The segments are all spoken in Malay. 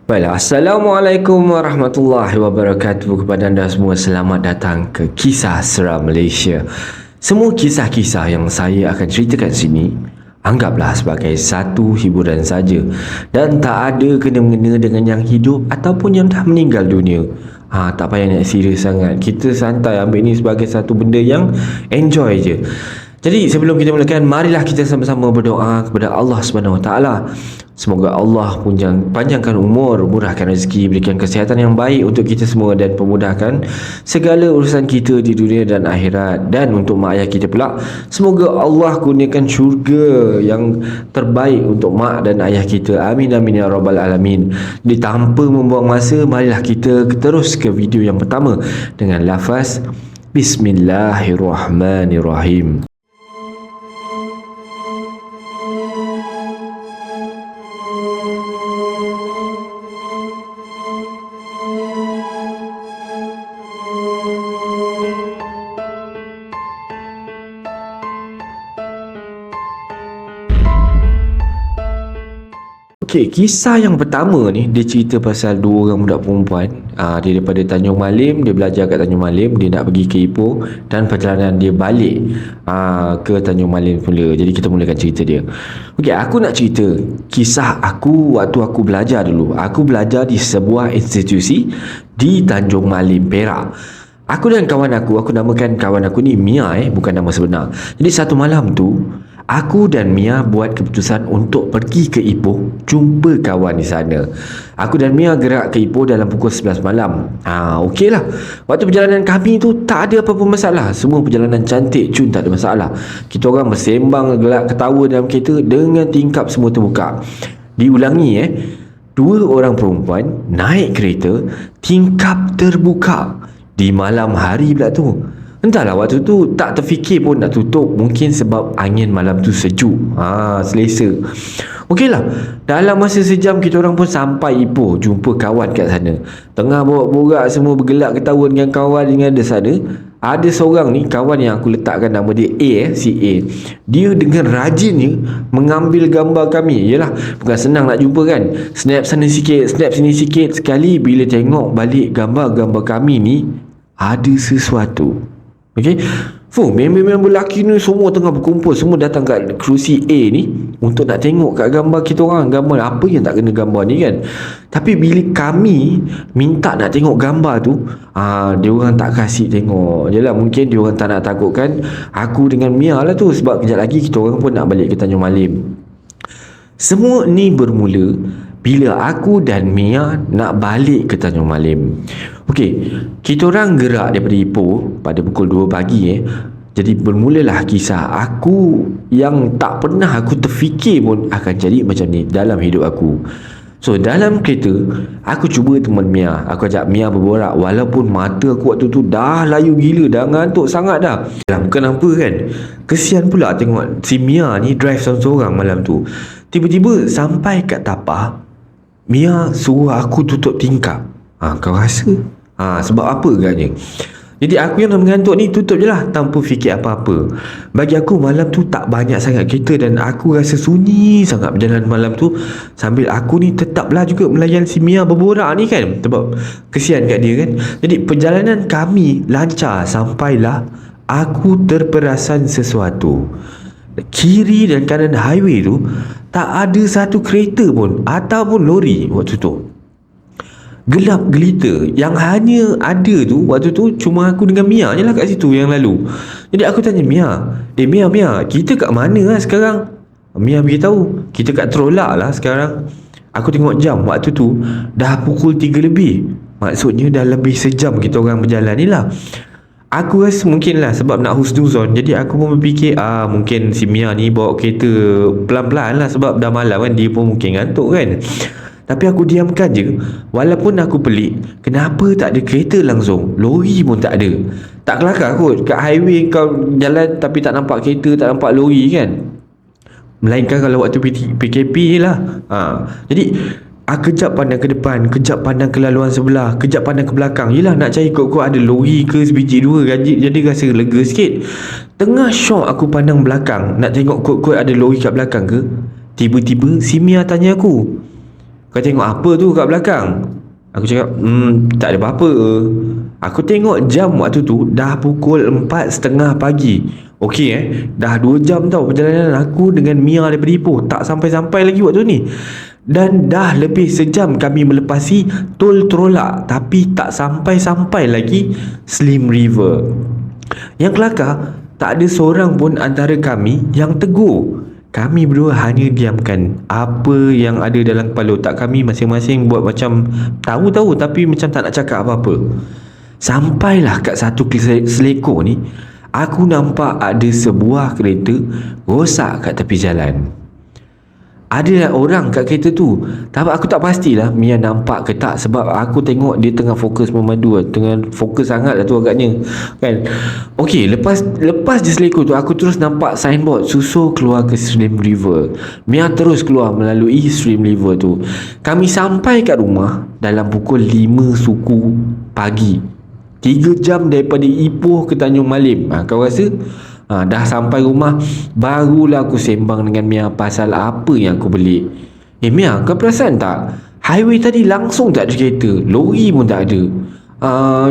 Baiklah, Assalamualaikum warahmatullahi wabarakatuh kepada anda semua. Selamat datang ke Kisah Seram Malaysia. Semua kisah-kisah yang saya akan ceritakan sini, anggaplah sebagai satu hiburan saja dan tak ada kena-mengena dengan yang hidup ataupun yang dah meninggal dunia. Tak payah nak serius sangat. Kita santai ambil ni sebagai satu benda yang enjoy je. Jadi sebelum kita mulakan, marilah kita sama-sama berdoa kepada Allah Subhanahu Wa Taala. Semoga Allah panjangkan umur, murahkan rezeki, berikan kesihatan yang baik untuk kita semua dan pemudahkan segala urusan kita di dunia dan akhirat. Dan untuk mak ayah kita pula, semoga Allah kurniakan syurga yang terbaik untuk mak dan ayah kita. Amin amin ya rabbal alamin. Jadi tanpa membuang masa, marilah kita terus ke video yang pertama dengan lafaz Bismillahirrahmanirrahim. Okey, kisah yang pertama ni dia cerita pasal dua orang budak perempuan. Dia daripada Tanjung Malim, dia belajar kat Tanjung Malim, dia nak pergi ke Ipoh dan perjalanan dia balik ke Tanjung Malim pula. Jadi kita mulakan cerita dia. Okey, aku nak cerita kisah aku waktu aku belajar dulu. Aku belajar di sebuah institusi di Tanjung Malim, Perak. Aku dan kawan aku namakan kawan aku ni Mia, bukan nama sebenar. Jadi satu malam tu, aku dan Mia buat keputusan untuk pergi ke Ipoh, jumpa kawan di sana. Aku dan Mia gerak ke Ipoh dalam pukul 11 malam. Okey lah. Waktu perjalanan kami tu tak ada apa-apa masalah. Semua perjalanan cantik, cun, tak ada masalah. Kita orang bersembang, gelak, ketawa dalam kereta dengan tingkap semua terbuka. Diulangi dua orang perempuan naik kereta, tingkap terbuka di malam hari pula tu. Entahlah, waktu tu tak terfikir pun nak tutup. Mungkin sebab angin malam tu sejuk, selesa. Okeylah, dalam masa sejam kita orang pun sampai Ipoh, jumpa kawan kat sana. Tengah borak semua bergelak ketawa dengan kawan yang ada sana. Ada seorang ni, kawan yang aku letakkan nama dia A, si A. Dia dengan rajinnya mengambil gambar kami. Yelah, bukan senang nak jumpa kan. Snap sana sikit, snap sini sikit. Sekali bila tengok balik gambar-gambar kami ni, ada sesuatu. Okey, member-member lelaki ni semua tengah berkumpul, semua datang kat kerusi A ni untuk nak tengok kat gambar kita orang. Gambar apa yang tak kena gambar ni kan. Tapi bila kami minta nak tengok gambar tu, dia orang tak kasih tengok. Jelah, mungkin dia orang tak nak takutkan aku dengan Mia lah tu. Sebab kejap lagi kita orang pun nak balik ke Tanjung Malim. Semua ni bermula bila aku dan Mia nak balik ke Tanjung Malim. Okey, kita orang gerak daripada Ipoh pada pukul 2 pagi. Jadi bermulalah kisah aku yang tak pernah aku terfikir pun akan jadi macam ni dalam hidup aku. So dalam kereta, aku cuba teman Mia. Aku ajak Mia berborak walaupun mata aku waktu tu dah layu gila, dah ngantuk sangat dah. Bukan apa kan, kesian pula tengok si Mia ni drive seorang-seorang malam tu. Tiba-tiba sampai kat Tapah, Mia suruh aku tutup tingkap. Kau rasa? Sebab apa agaknya? Jadi aku yang dah mengantuk ni tutup je lah tanpa fikir apa-apa. Bagi aku malam tu tak banyak sangat kereta dan aku rasa sunyi sangat berjalan malam tu. Sambil aku ni tetaplah juga melayan si Mia berborak ni kan. Sebab kesian kat dia kan. Jadi perjalanan kami lancar sampailah aku terperasan sesuatu. Kiri dan kanan highway tu tak ada satu kereta pun ataupun lori waktu tu. Gelap gelita. Yang hanya ada tu waktu tu cuma aku dengan Mia je lah kat situ yang lalu. Jadi aku tanya Mia, Mia, kita kat mana lah sekarang? Mia beritahu, kita kat Trolak lah sekarang. Aku tengok jam waktu tu dah pukul 3 lebih. Maksudnya dah lebih sejam kita orang berjalan ni lah. Aku rasa mungkin lah sebab nak husnuzon. Jadi aku pun berfikir mungkin si Mia ni bawa kereta pelan-pelan lah sebab dah malam kan, dia pun mungkin ngantuk kan. Tapi aku diamkan je. Walaupun aku pelik, kenapa tak ada kereta langsung, lori pun tak ada. Tak kelakar kot kat highway kau jalan tapi tak nampak kereta, tak nampak lori kan. Melainkan kalau waktu PKP je lah. Jadi kejap pandang ke depan, kejap pandang ke laluan sebelah, kejap pandang ke belakang. Yelah, nak cari kot ada lori ke sebiji dua. Jadi rasa lega sikit. Tengah syok aku pandang belakang, nak tengok kot ada lori kat belakang ke. Tiba-tiba si Mia tanya aku, Kau tengok apa tu kat belakang? Aku cakap, tak ada apa-apa. Aku tengok jam waktu tu dah pukul 4:30 pagi. Okey dah 2 jam tau perjalanan aku dengan Mia daripada Ipoh. Tak sampai-sampai lagi waktu ni. Dan dah lebih sejam kami melepasi Tol Trolak, tapi tak sampai-sampai lagi Slim River. Yang kelakar, tak ada seorang pun antara kami yang tegur. Kami berdua hanya diamkan. Apa yang ada dalam kepala otak kami masing-masing buat macam tahu-tahu tapi macam tak nak cakap apa-apa. Sampailah kat satu selekor ni, aku nampak ada sebuah kereta rosak kat tepi jalan. Ada orang kat kereta tu. Tapi aku tak pastilah Mia nampak ke tak, sebab aku tengok dia tengah fokus memandu, tengah fokus sangat lah tu agaknya kan. Okey, lepas je selekor tu, aku terus nampak signboard susul keluar ke Slim River. Mia terus keluar melalui Slim River tu. Kami sampai kat rumah dalam pukul 5 suku pagi. 3 jam daripada Ipoh ke Tanjung Malim. Kau rasa? Dah sampai rumah, barulah aku sembang dengan Mia pasal apa yang aku beli. Mia, kau perasan tak? Highway tadi langsung tak ada kereta, lori pun tak ada.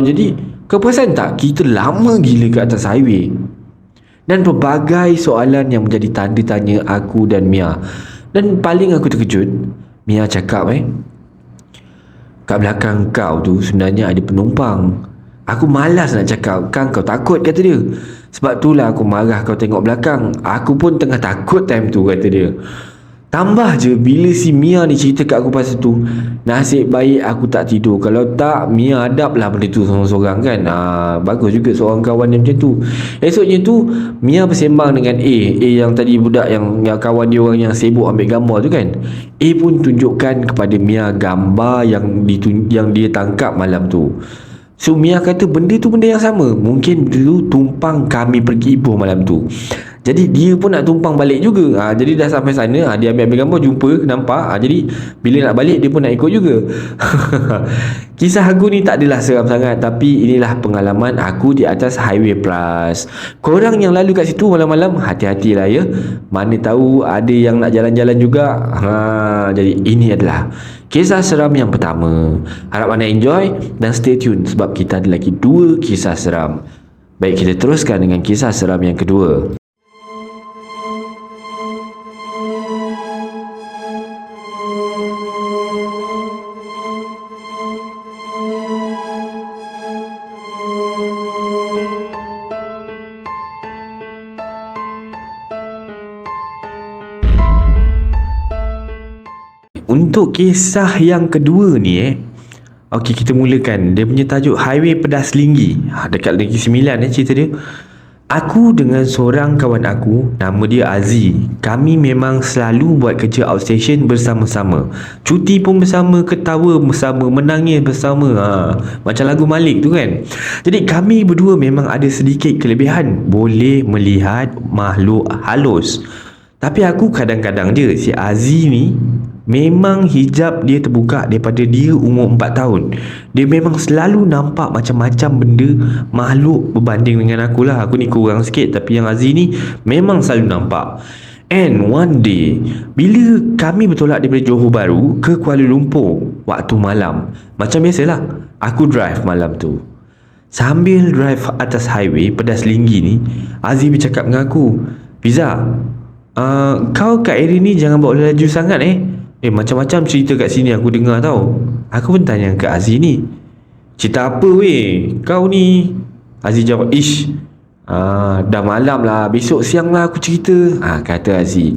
Jadi kau perasan tak? Kita lama gila kat atas highway. Dan pelbagai soalan yang menjadi tanda tanya aku dan Mia. Dan paling aku terkejut, Mia cakap kat belakang kau tu sebenarnya ada penumpang. Aku malas nak cakap, kan kau takut, kata dia. Sebab itulah aku marah kau tengok belakang. Aku pun tengah takut time tu, kata dia. Tambah je bila si Mia ni cerita kat aku pasal tu, nasib baik aku tak tidur. Kalau tak, Mia hadap lah benda tu seorang-seorang kan. Bagus juga seorang kawan dia macam tu. Esoknya tu Mia bersembang dengan A yang tadi budak yang kawan dia orang yang sibuk ambil gambar tu kan. A pun tunjukkan kepada Mia gambar yang dia tangkap malam tu. So Mia kata benda tu benda yang sama. Mungkin dulu tumpang kami pergi Ipoh malam tu. Jadi dia pun nak tumpang balik juga. Jadi dah sampai sana, dia ambil gambar, jumpa, nampak. Jadi bila nak balik dia pun nak ikut juga. Kisah aku ni tak adalah seram sangat, tapi inilah pengalaman aku di atas Highway Plus. Korang yang lalu kat situ malam-malam, hati-hatilah ya. Mana tahu ada yang nak jalan-jalan juga. Jadi ini adalah kisah seram yang pertama. Harap anda enjoy dan stay tune sebab kita ada lagi 2 kisah seram. Baik, kita teruskan dengan kisah seram yang kedua. Untuk kisah yang kedua ni okey, kita mulakan. Dia punya tajuk Highway Pedas Linggi. Dekat Negeri Sembilan cerita dia. Aku dengan seorang kawan aku, nama dia Aziz. Kami memang selalu buat kerja outstation bersama-sama. Cuti pun bersama, ketawa bersama, menangis bersama. Macam lagu Malik tu kan. Jadi kami berdua memang ada sedikit kelebihan, boleh melihat makhluk halus. Tapi aku kadang-kadang je, si Aziz ni memang hijab dia terbuka daripada dia umur 4 tahun. Dia memang selalu nampak macam-macam benda makhluk berbanding dengan aku lah. Aku ni kurang sikit, tapi yang Aziz ni memang selalu nampak. And one day, bila kami bertolak daripada Johor Bahru ke Kuala Lumpur waktu malam, macam biasalah, aku drive malam tu. Sambil drive atas highway Pedas Linggi ni, Aziz bercakap dengan aku, "Fiza, kau kat area ni jangan bawa laju sangat macam-macam cerita kat sini aku dengar tau." Aku pun tanya kat Aziz ni, "Cerita apa weh kau ni?" Aziz jawab, "Dah malam lah, besok siang lah aku cerita," kata Aziz.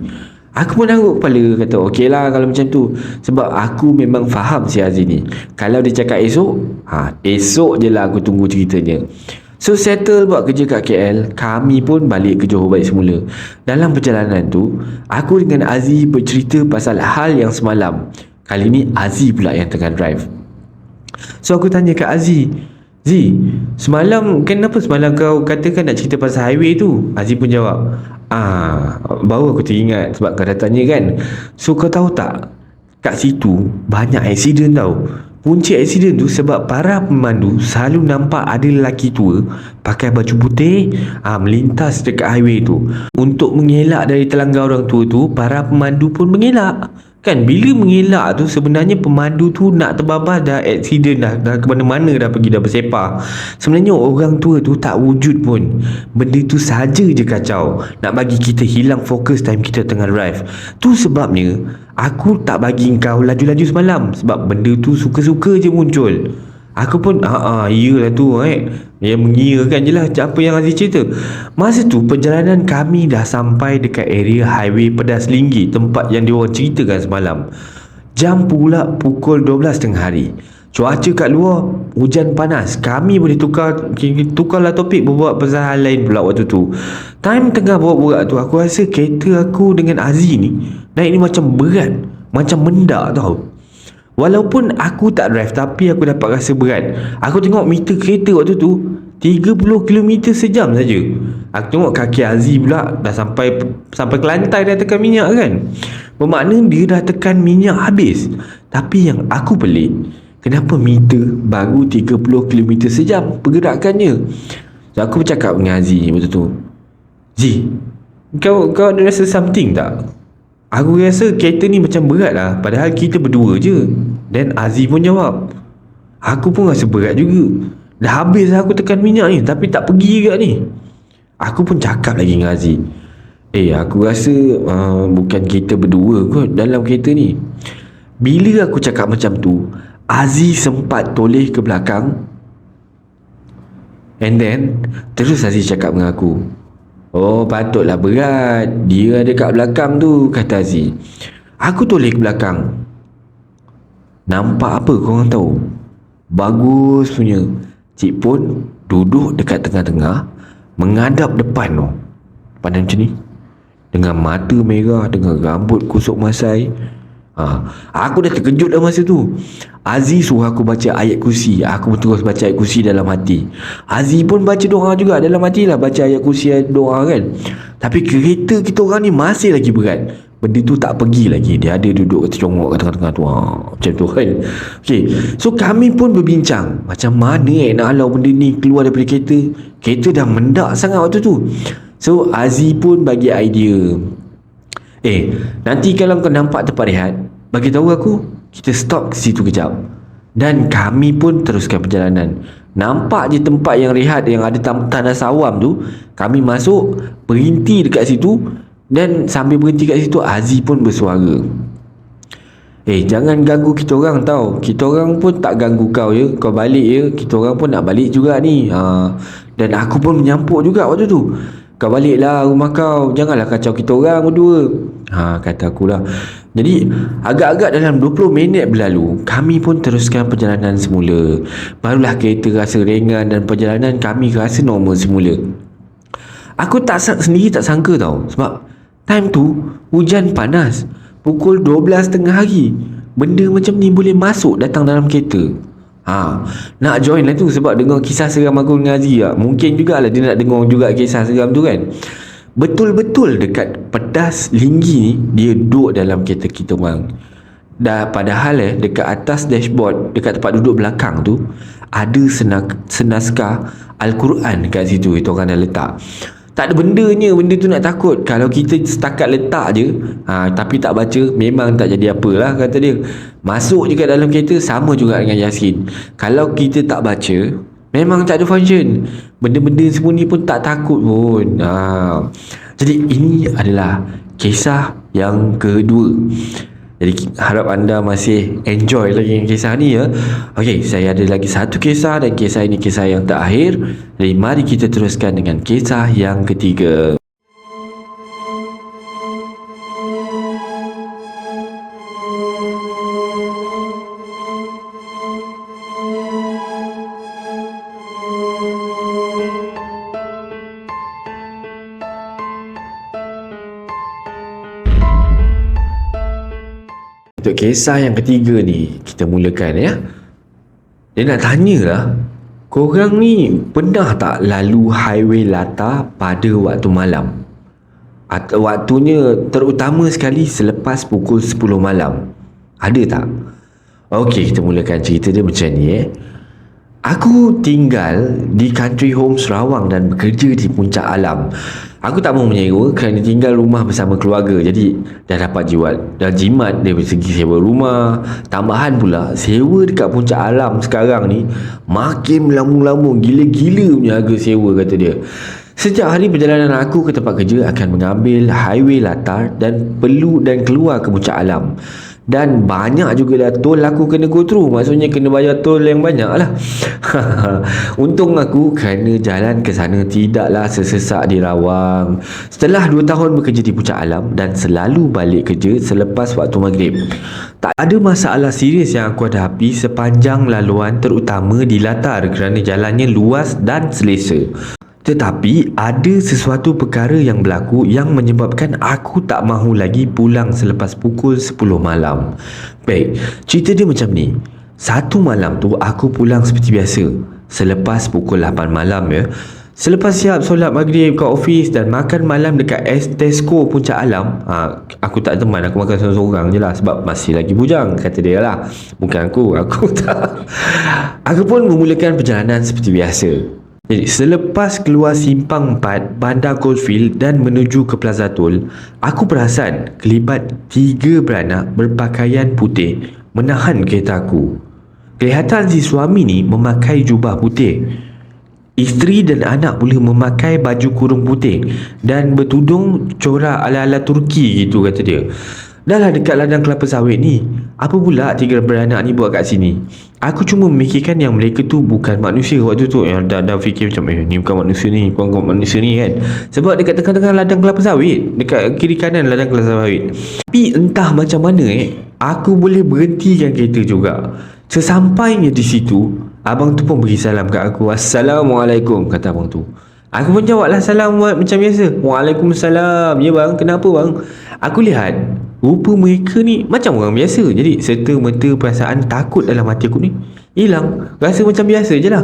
Aku pun angguk kepala, kata okey lah kalau macam tu. Sebab aku memang faham si Aziz ni. Kalau dia cakap esok, esok je lah aku tunggu ceritanya. So settle buat kerja kat KL, kami pun balik ke Johor balik semula. Dalam perjalanan tu, aku dengan Aziz bercerita pasal hal yang semalam. Kali ni Aziz pula yang tengah drive. So aku tanya kat Aziz, "Zee, semalam kenapa semalam kau katakan nak cerita pasal highway tu?" Aziz pun jawab, baru aku teringat sebab kau dah tanya kan. So kau tahu tak, kat situ banyak aksiden tau. Punca aksiden tu sebab para pemandu selalu nampak ada lelaki tua pakai baju putih melintas dekat highway tu. Untuk mengelak dari telanggar orang tua tu, para pemandu pun mengelak. Kan bila mengelak tu sebenarnya pemandu tu nak terbabas dah, accident dah ke mana-mana, dah pergi dah bersepah. Sebenarnya orang tua tu tak wujud pun. Benda tu saja je kacau. Nak bagi kita hilang fokus time kita tengah drive. Tu sebabnya aku tak bagi kau laju-laju semalam. Sebab benda tu suka-suka je muncul. Aku pun iyalah tu yang mengiyakan je lah apa yang Aziz cerita. Masa tu perjalanan kami dah sampai dekat area highway Pedas Linggi, tempat yang diorang ceritakan semalam. Jam pula pukul 12 tengah hari. Cuaca kat luar hujan panas. Kami boleh tukarlah topik, berbual pasal hal lain pula waktu tu. Time tengah borak-borak tu aku rasa kereta aku dengan Aziz ni naik ni macam berat, macam mendak tau. Walaupun aku tak drive tapi aku dapat rasa berat. Aku tengok meter kereta waktu tu 30km sejam saja. Aku tengok kaki Aziz pula dah sampai ke lantai, dah tekan minyak kan. Bermakna dia dah tekan minyak habis. Tapi yang aku pelik, kenapa meter baru 30km sejam pergerakannya. So aku bercakap dengan Aziz waktu tu, Zee, kau ada rasa something tak? Aku rasa kereta ni macam berat lah, padahal kita berdua je. Dan Aziz pun jawab, aku pun rasa berat juga. Dah habis lah aku tekan minyak ni, tapi tak pergi juga ni. Aku pun cakap lagi dengan Aziz, aku rasa bukan kita berdua kot dalam kereta ni. Bila aku cakap macam tu, Aziz sempat toleh ke belakang. And then terus Aziz cakap dengan aku, oh patutlah berat, dia ada kat belakang tu, kata Aziz. Aku toleh ke belakang. Nampak apa korang tahu? Bagus punya Cik Pon duduk dekat tengah-tengah, menghadap depan tu. Pandang macam ni, dengan mata merah, dengan rambut kusuk masai. Aku dah terkejut dah masa tu. Aziz suruh aku baca ayat kursi. Aku terus baca ayat kursi dalam hati. Aziz pun baca doa juga dalam hati lah, baca ayat kursi, ayat doa kan. Tapi kereta kita orang ni masih lagi berat. Benda tu tak pergi lagi. Dia ada duduk tercongok kat tengah-tengah tu, macam tu kan. Okay, so kami pun berbincang macam mana nak halau benda ni keluar daripada kereta. Kereta dah mendak sangat waktu tu. So Aziz pun bagi idea, nanti kalau kau nampak tempat rehat, bagi tahu aku, kita stop situ kejap. Dan kami pun teruskan perjalanan. Nampak je tempat yang rehat, yang ada tanah sawam tu, kami masuk, berhenti dekat situ. Dan sambil berhenti kat situ, Aziz pun bersuara, jangan ganggu kita orang tau. Kita orang pun tak ganggu kau ya. Kau balik ya, kita orang pun nak balik juga ni. Dan aku pun menyampuk juga waktu tu, kau baliklah rumah kau, janganlah kacau kita orang berdua, kata akulah. Jadi agak-agak dalam 20 minit berlalu, kami pun teruskan perjalanan semula. Barulah kereta rasa ringan dan perjalanan kami rasa normal semula. Aku sendiri tak sangka tau. Sebab time tu hujan panas, pukul 12 tengah hari, benda macam ni boleh masuk datang dalam kereta. Nak join lah tu sebab dengar kisah seram aku dengan Aziz lah. Mungkin jugalah dia nak dengar juga kisah seram tu kan. Betul-betul dekat Pedas Linggi ni, dia duduk dalam kereta kita orang. Padahal dekat atas dashboard, dekat tempat duduk belakang tu, ada senaskah Al-Quran kat situ. Itu orang dah letak. Tak ada bendanya. Benda tu nak takut. Kalau kita setakat letak je, tapi tak baca, memang tak jadi apalah, kata dia. Masuk je kat dalam kereta, sama juga dengan Yasin. Kalau kita tak baca, memang tak ada function. Benda-benda semua ni pun tak takut pun. Jadi ini adalah kisah yang kedua. Jadi harap anda masih enjoy lagi kisah ni ya. Okey, saya ada lagi satu kisah, dan kisah ini kisah yang terakhir. Jadi mari kita teruskan dengan kisah yang ketiga. Untuk kisah yang ketiga ni, kita mulakan ya. Dia nak tanya lah, korang ni pernah tak lalu highway Lata pada waktu malam? Atau waktunya terutama sekali selepas pukul 10 malam? Ada tak? Okey, kita mulakan cerita dia macam ni Aku tinggal di country home Sarawak dan bekerja di Puncak Alam. Aku tak mahu menyewa kerana tinggal rumah bersama keluarga. Jadi dah dapat dah jimat dari segi sewa rumah. Tambahan pula sewa dekat Puncak Alam sekarang ni makin melambung-lambung, gila-gila punya harga sewa, kata dia. Setiap hari perjalanan aku ke tempat kerja akan mengambil highway latar dan perlu dan keluar ke Puncak Alam. Dan banyak juga dah tol aku kena go through. Maksudnya kena bayar tol yang banyak lah. Untung aku kerana jalan ke sana tidaklah sesesak di Rawang. Setelah 2 tahun bekerja di Puncak Alam dan selalu balik kerja selepas waktu maghrib, tak ada masalah serius yang aku hadapi sepanjang laluan, terutama di latar kerana jalannya luas dan selesa. Tetapi ada sesuatu perkara yang berlaku yang menyebabkan aku tak mahu lagi pulang selepas pukul 10 malam. Baik, cerita dia macam ni. Satu malam tu aku pulang seperti biasa selepas pukul 8 malam ya. Selepas siap solat maghrib kat office dan makan malam dekat Tesco Puncak Alam, aku tak teman, aku makan seorang-seorang je lah sebab masih lagi bujang, kata dia lah. Bukan aku tak. Aku pun memulakan perjalanan seperti biasa. Jadi selepas keluar simpang 4 Bandar Goldfield dan menuju ke Plaza Tol, aku perasan kelibat 3 beranak berpakaian putih menahan kereta aku. Kelihatan si suami ni memakai jubah putih. Isteri dan anak pula memakai baju kurung putih dan bertudung corak ala-ala Turki gitu, kata dia. Dah lah dekat ladang kelapa sawit ni, apa pula 3 beranak ni buat kat sini? Aku cuma memikirkan yang mereka tu bukan manusia waktu tu. Yang dah fikir macam ni bukan manusia ni, bukan manusia ni kan. Sebab dekat tengah-tengah ladang kelapa sawit, dekat kiri kanan ladang kelapa sawit. Tapi entah macam mana aku boleh berhentikan kereta juga. Sesampainya di situ, abang tu pun bagi salam kat aku. Assalamualaikum, kata abang tu. Aku pun jawab lah salam macam biasa. Waalaikumsalam. Ya bang, kenapa bang? Aku lihat rupa mereka ni macam orang biasa. Jadi serta-merta perasaan takut dalam hati aku ni hilang. Rasa macam biasa je lah.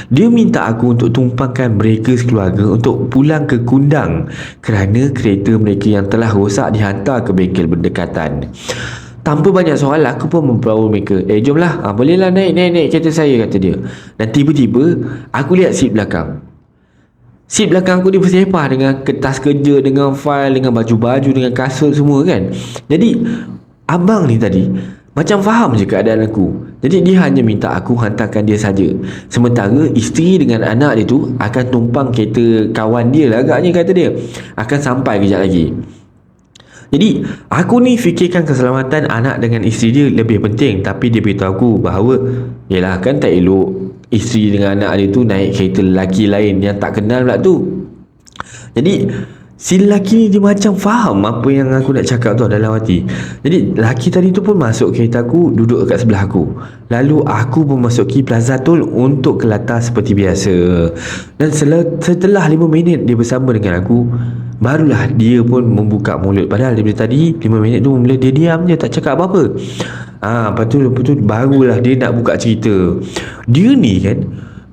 Dia minta aku untuk tumpangkan mereka sekeluarga untuk pulang ke Kundang kerana kereta mereka yang telah rosak dihantar ke bengkel berdekatan. Tanpa banyak soal, aku pun membawa mereka. Jomlah, bolehlah naik kereta saya, kata dia. Dan tiba-tiba aku lihat seat belakang. Seat belakang aku dipersepah dengan kertas kerja, dengan fail, dengan baju-baju, dengan kasut semua kan. Jadi abang ni tadi macam faham je keadaan aku. Jadi dia hanya minta aku hantarkan dia saja. Sementara isteri dengan anak dia tu akan tumpang kereta kawan dia lah agaknya, kata dia. Akan sampai kejap lagi. Jadi aku ni fikirkan keselamatan anak dengan isteri dia lebih penting. Tapi dia beritahu aku bahawa yelah kan tak elok isteri dengan anak dia tu naik kereta lelaki lain yang tak kenal pula tu. Jadi si lelaki ni dia macam faham apa yang aku nak cakap tu dalam hati. Jadi lelaki tadi tu pun masuk kereta aku, duduk kat sebelah aku. Lalu aku memasuki Plaza Tol untuk ke latar seperti biasa. Dan setelah 5 minit dia bersama dengan aku, barulah dia pun membuka mulut. Padahal daripada tadi 5 minit tu mula dia diam je, tak cakap apa-apa. Lepas tu barulah dia nak buka cerita. Dia ni kan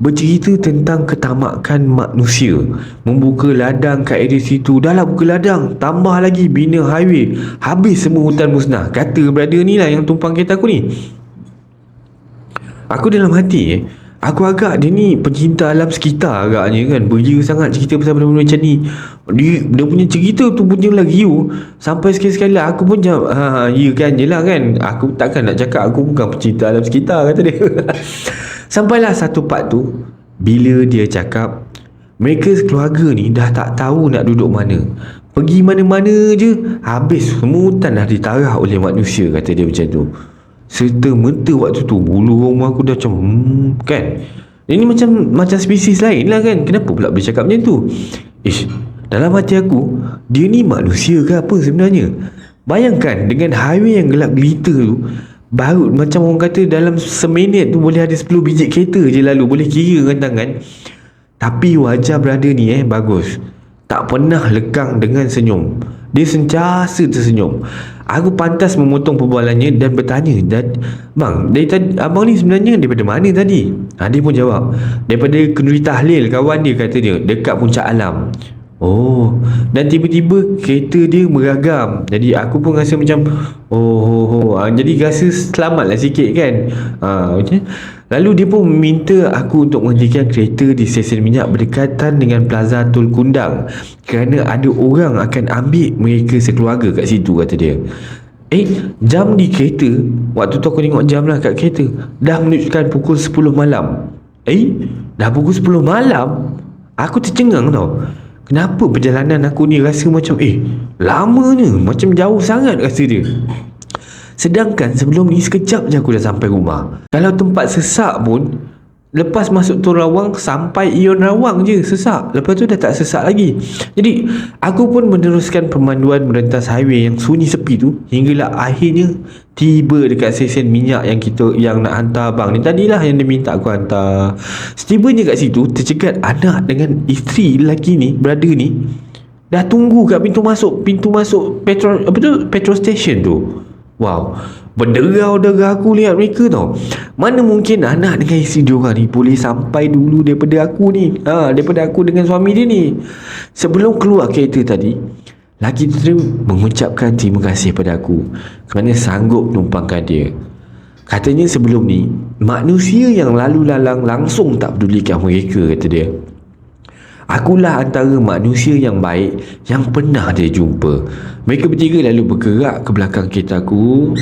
bercerita tentang ketamakan manusia. Membuka ladang kat area situ. Dah lah buka ladang, tambah lagi bina highway, habis semua hutan musnah. Kata brother ni lah yang tumpang kereta aku ni. Aku dalam hati aku agak dia ni pencinta alam sekitar agaknya kan. Beria sangat cerita pasal benda-benda macam ni. Dia punya cerita tu punya lagi sampai sekali-sekali aku pun jawab, ya kan, yelah kan. Aku takkan nak cakap aku bukan pencinta alam sekitar, kata dia. Sampailah satu part tu bila dia cakap mereka sekeluarga ni dah tak tahu nak duduk mana. Pergi mana-mana je, habis semua hutan dah ditarah oleh manusia, kata dia macam tu. Serta-merta waktu tu bulu rumah aku dah macam kan, ini macam spesies lain lah kan. Kenapa pula boleh cakap macam tu? Dalam hati aku, dia ni manusia ke apa sebenarnya? Bayangkan dengan highway yang gelap gelita tu, baru macam orang kata dalam seminit tu boleh ada 10 biji kereta je lalu, boleh kira dengan tangan. Tapi wajah brother ni bagus, tak pernah lekang dengan senyum. Dia sentiasa tersenyum. Aku pantas memotong perbualannya dan bertanya, bang, dari tadi abang ni sebenarnya daripada mana tadi? Dia pun jawab, daripada Kenduri Tahlil, kawan dia, kata dia, dekat Puncak Alam. Oh, dan tiba-tiba kereta dia meragam. Jadi aku pun rasa macam jadi rasa selamatlah sikit kan. Macam lalu dia pun minta aku untuk menghentikan kereta di stesen minyak berdekatan dengan Plaza Tol Kundang kerana ada orang akan ambil mereka sekeluarga kat situ, kata dia. Jam di kereta, waktu tu aku tengok jam lah kat kereta, dah menunjukkan pukul 10 malam. Dah pukul 10 malam. Aku tercengang tau. Kenapa perjalanan aku ni rasa macam lamanya, macam jauh sangat rasa dia. Sedangkan sebelum ni sekejap je aku dah sampai rumah. Kalau tempat sesak pun, lepas masuk Tol Rawang sampai Ion Rawang je sesak. Lepas tu dah tak sesak lagi. Jadi aku pun meneruskan pemanduan merentas highway yang sunyi sepi tu hinggalah akhirnya tiba dekat stesen minyak yang nak hantar abang ni. Tadilah yang dia minta aku hantar. Setibanya kat situ, tercegat anak dengan isteri lelaki ni, brother ni, dah tunggu kat pintu masuk petrol station tu. Wow, berderau-derau aku lihat mereka tau. Mana mungkin anak dengan isteri diorang ni boleh sampai dulu daripada aku ni, daripada aku dengan suami dia ni. Sebelum keluar kereta tadi, lelaki tu mengucapkan terima kasih pada aku kerana sanggup menumpangkan dia. Katanya sebelum ni manusia yang lalu lalang langsung tak pedulikan mereka, kata dia. Akulah antara manusia yang baik yang pernah dia jumpa. Mereka bertiga lalu bergerak ke belakang kereta aku.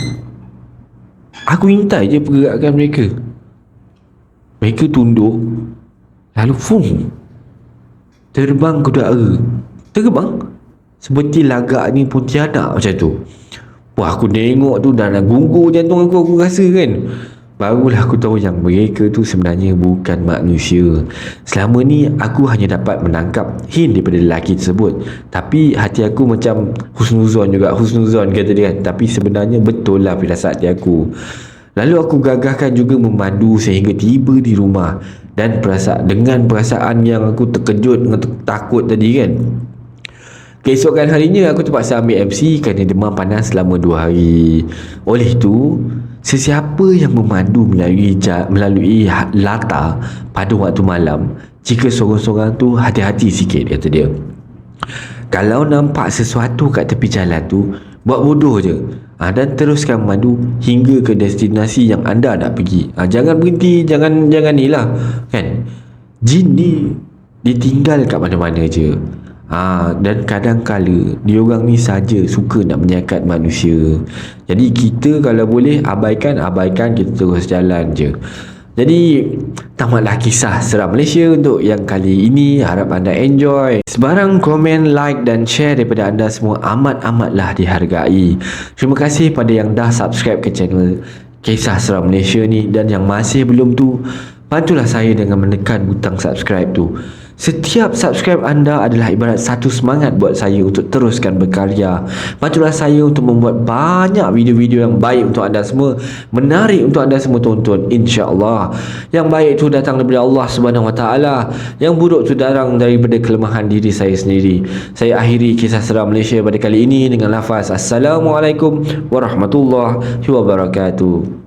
Aku intai je pergerakan mereka. Mereka tunduk, lalu terbang ke udara. Terbang seperti lagaknya pontianak macam tu. Wah, aku tengok tu dah nak gunggur jantung aku rasa kan. Barulah aku tahu yang mereka tu sebenarnya bukan manusia. Selama ni aku hanya dapat menangkap hint daripada lelaki tersebut. Tapi hati aku macam husnuzon kata dia kan. Tapi sebenarnya betul lah firasat hati aku. Lalu aku gagahkan juga memandu sehingga tiba di rumah. Dan dengan perasaan yang aku terkejut dengan takut tadi kan. Keesokan harinya aku terpaksa ambil MC kerana demam panas selama 2 hari. Oleh itu, sesiapa yang memandu melalui latar pada waktu malam, jika sorang-sorang tu hati-hati sikit, kata dia. Kalau nampak sesuatu kat tepi jalan tu, buat bodoh je. Dan teruskan memandu hingga ke destinasi yang anda nak pergi. Jangan berhenti, jangan ni lah kan. Jin ni ditinggal kat mana-mana je. Dan kadang-kala diorang ni saja suka nak menyakat manusia. Jadi kita kalau boleh abaikan, kita terus jalan je. Jadi tamatlah kisah seram Malaysia untuk yang kali ini. Harap anda enjoy. Sebarang komen, like dan share daripada anda semua amat-amatlah dihargai. Terima kasih pada yang dah subscribe ke channel Kisah Seram Malaysia ni. Dan yang masih belum tu, bantulah saya dengan menekan butang subscribe tu. Setiap subscribe anda adalah ibarat satu semangat buat saya untuk teruskan berkarya. Bantulah saya untuk membuat banyak video-video yang baik untuk anda semua, menarik untuk anda semua tonton, insya-Allah. Yang baik tu datang daripada Allah Subhanahu Wa Taala, yang buruk tu datang daripada kelemahan diri saya sendiri. Saya akhiri kisah seram Malaysia pada kali ini dengan lafaz Assalamualaikum warahmatullahi wabarakatuh.